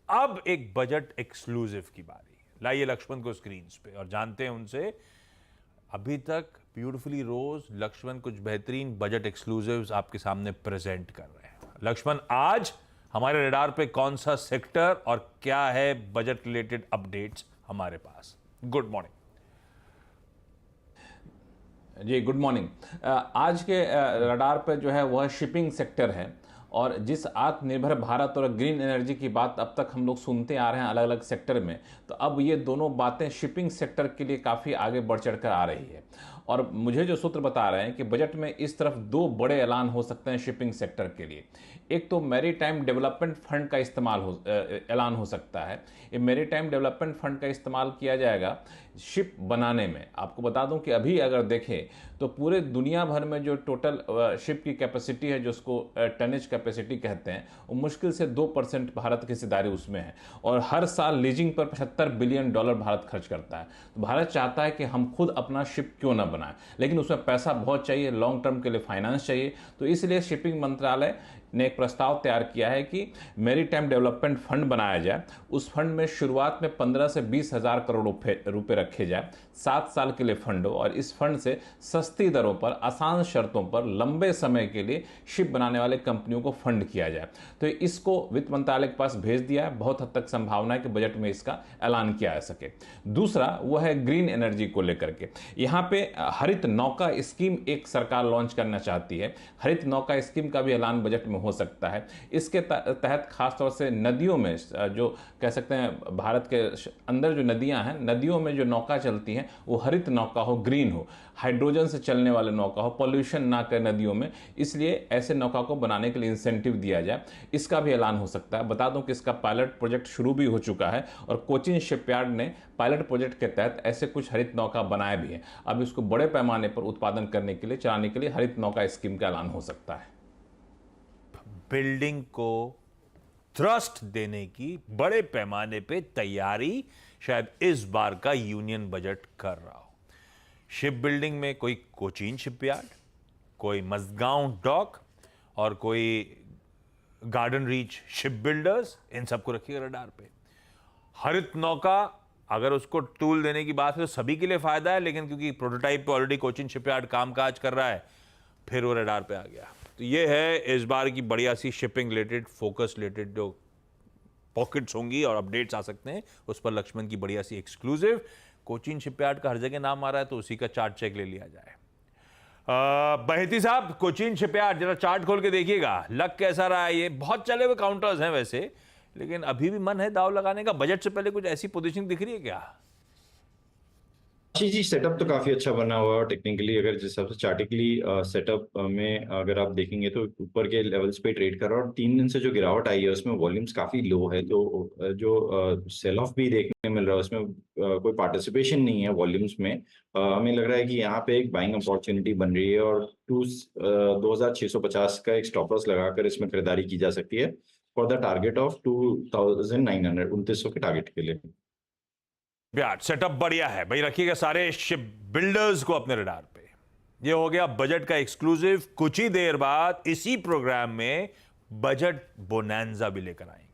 अब एक budget exclusive की बारी। लाइए लक्ष्मण को स्क्रीन पे और जानते हैं उनसे। अभी तक ब्यूटीफुली रोज लक्ष्मण कुछ बेहतरीन बजट एक्सक्लूसिव्स आपके सामने प्रेजेंट कर रहे हैं। लक्ष्मण, आज हमारे रडार पे कौन सा सेक्टर और क्या है बजट रिलेटेड अपडेट्स हमारे पास? गुड मॉर्निंग जी, गुड मॉर्निंग। आज के रडार पर जो है वह शिपिंग सेक्टर है। और जिस आत्मनिर्भर भारत और ग्रीन एनर्जी की बात अब तक हम लोग सुनते आ रहे हैं अलग अलग सेक्टर में, तो अब ये दोनों बातें शिपिंग सेक्टर के लिए काफ़ी आगे बढ़ चढ़ कर आ रही है। और मुझे जो सूत्र बता रहे हैं कि बजट में इस तरफ दो बड़े ऐलान हो सकते हैं शिपिंग सेक्टर के लिए। एक तो मैरीटाइम डेवलपमेंट फंड का ऐलान हो सकता है। ये मैरीटाइम डेवलपमेंट फंड का इस्तेमाल किया जाएगा शिप बनाने में। आपको बता दूं कि अभी अगर देखें तो पूरे दुनिया भर में जो टोटल शिप की कैपेसिटी है, जो उसको टनेज कैपेसिटी कहते हैं, वो मुश्किल से 2% भारत की हिस्सेदारी उसमें है। और हर साल लीजिंग पर $75 बिलियन भारत खर्च करता है। तो भारत चाहता है कि हम खुद अपना शिप क्यों ना बनाएं, लेकिन उसमें पैसा बहुत चाहिए, लॉन्ग टर्म के लिए फाइनेंस चाहिए। तो इसलिए शिपिंग मंत्रालय ने एक प्रस्ताव तैयार किया है कि मैरीटाइम डेवलपमेंट फंड बनाया जाए। उस फंड में शुरुआत में 15 से 20 हजार करोड़ रुपए रखे जाए। 7 साल के लिए फंड हो और इस फंड से सस्ती दरों पर, आसान शर्तों पर लंबे समय के लिए शिप बनाने वाले कंपनियों को फंड किया जाए। तो इसको वित्त मंत्रालय के पास भेज दिया है। बहुत हद तक संभावना है कि बजट में इसका ऐलान किया जा सके। दूसरा वो है ग्रीन एनर्जी को लेकर के। यहाँ पे हरित नौका स्कीम एक सरकार लॉन्च करना चाहती है। हरित नौका स्कीम का भी ऐलान बजट में हो सकता है। इसके तहत खासतौर से नदियों में, जो कह सकते हैं भारत के अंदर जो नदियां हैं, नदियों में जो नौका चलती हैं वो हरित नौका हो, ग्रीन हो, हाइड्रोजन से चलने वाले नौका हो, पॉल्यूशन ना करे नदियों में। इसलिए ऐसे नौका को बनाने के लिए इंसेंटिव दिया जाए, इसका भी ऐलान हो सकता है। बता दूं कि इसका पायलट प्रोजेक्ट शुरू भी हो चुका है और कोचिन शिपयार्ड ने पायलट प्रोजेक्ट के तहत ऐसे कुछ हरित नौका बनाए भी हैं। अब इसको बड़े पैमाने पर उत्पादन करने के लिए, चलाने के लिए हरित नौका स्कीम का ऐलान हो सकता है। बिल्डिंग को थ्रस्ट देने की बड़े पैमाने पे तैयारी शायद इस बार का यूनियन बजट कर रहा हो। शिप बिल्डिंग में कोई कोचीन शिपयार्ड, कोई मजगांव डॉक और कोई गार्डन रीच शिप बिल्डर्स, इन सबको रखिएगा रडार पे। हरित नौका, अगर उसको टूल देने की बात है तो सभी के लिए फायदा है, लेकिन क्योंकि प्रोटोटाइप पे ऑलरेडी कोचिन शिपयार्ड कामकाज कर रहा है, फिर वो रडार पे आ गया। तो ये है इस बार की बढ़िया सी शिपिंग रिलेटेड, फोकस रिलेटेड जो पॉकेट्स होंगी और अपडेट्स आ सकते हैं, उस पर लक्ष्मण की बढ़िया सी एक्सक्लूसिव। कोचीन शिपयार्ड का हर जगह नाम आ रहा है तो उसी का चार्ट चेक ले लिया जाए। बहेती साहब, कोचीन शिपयार्ड जरा चार्ट खोल के देखिएगा, लग कैसा रहा है? ये बहुत चले हुए काउंटर्स हैं वैसे, लेकिन अभी भी मन है दाव लगाने का। बजट से पहले कुछ ऐसी पोजीशन दिख रही है क्या? जी, सेटअप तो काफी अच्छा बना हुआ है। और टेक्निकली अगर जिस हिसाब से चार्टिकली सेटअप में अगर आप देखेंगे तो ऊपर के लेवल्स पे ट्रेड कर रहा है। और 3 दिन से जो गिरावट आई है उसमें वॉल्यूम्स काफी लो है। तो जो सेल ऑफ भी देखने मिल रहा है उसमें कोई पार्टिसिपेशन नहीं है वॉल्यूम्स में। हमें लग रहा है कि यहाँ पे एक बाइंग अपॉर्चुनिटी बन रही है और 2650 का एक स्टॉप लॉस लगाकर इसमें खरीदारी की जा सकती है फॉर द टारगेट ऑफ 2900, 2900 के टारगेट के लिए। यार सेटअप बढ़िया है भाई, रखिएगा सारे शिप बिल्डर्स को अपने रडार पे। ये हो गया बजट का एक्सक्लूसिव। कुछ ही देर बाद इसी प्रोग्राम में बजट बोनांजा भी लेकर आएंगे।